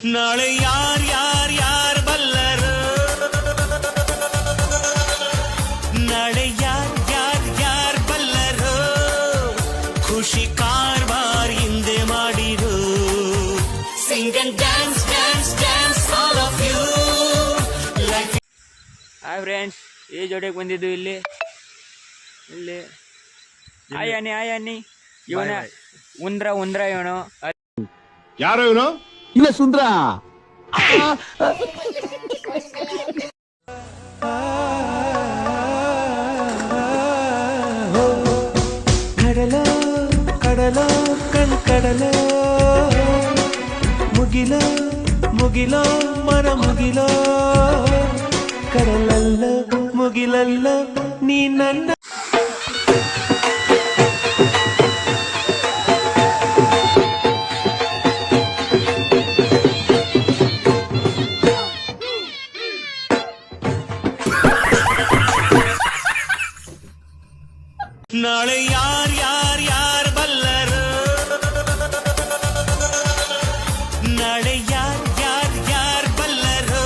ನಾಳೆ ಯಾರ್ ಬಲ್ಲರು, ನಾಳೆ ಯಾರ್ ಬಲ್ಲರು, ಖುಷಿ ಕಾರ್ಬಾರ್ ಹಿಂದೆ ಮಾಡಿರು. Sing and dance dance dance all of you. Hi friends, ಈ ಜೋಡಿಗೆ ಬಂದಿದ್ದು ಇಲ್ಲಿ ಹಾಯ್ ಅನ್ನಿ ಇವನ ಉಂದ್ರ ಇವನು ಯಾರು ಇವನು? ಇಲ್ಲ ಸುಂದ್ರ. ಕಡಲೋ ಕಡಲೋ ಕಡಲೋ ಮುಗಿಲೋ ಮರ ಮುಗಿಲೋ ಕಡಲಲ್ಲೋ ಮುಗಿಲಲ್ಲೋ ನೀ ನನ್ನ. ನಾಳೆ ಯಾರ್ ಬಲ್ಲರು, ನಾಳೆ ಯಾರ್ ಬಲ್ಲರು,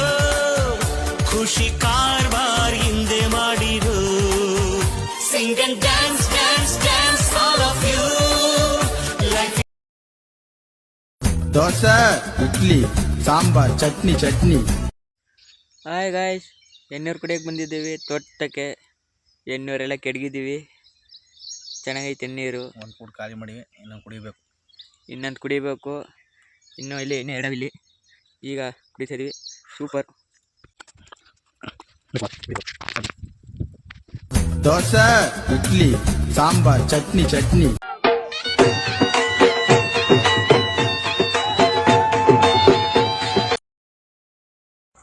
ಖುಷಿ ಕಾರ್ಬಾರ್ ಹಿಂದೆ ಮಾಡಿರು. Sing and dance dance dance all of you. Dosa, idli, sambar, chutney. Hi guys, ಎಣ್ಣೂರು ಕುಡಿಯೋಕೆ ಬಂದಿದ್ದೀವಿ. ತೋಟಕ್ಕೆ ಎಣ್ಣೂರೆಲ್ಲ ಕೆಡಗಿದ್ದೀವಿ. ಚೆನ್ನಾಗೈತೆ ಎಣ್ಣೀರು. ಒಂದು ಕೂಡ ಖಾಲಿ ಮಾಡಿವಿ, ಇನ್ನೊಂದು ಕುಡಿಬೇಕು. ಇನ್ನೂ ಇಲ್ಲಿ ಎಣ್ಣೆ ಎಡವಿಲ್ಲಿ ಈಗ ಕುಡಿತಿದ್ವಿ. ಸೂಪರ್. ದೋಸೆ, ಇಡ್ಲಿ, ಸಾಂಬಾರ್, ಚಟ್ನಿ.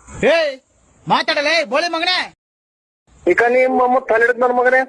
ಹೇ ಮಾತಾಡಲೇ ಬೋಳಿ ಮಗನೇ. ಈಗ ನಿಮ್ಮ ತಲೆಡಿದ್ ನನ್ನ ಮಗನೇ.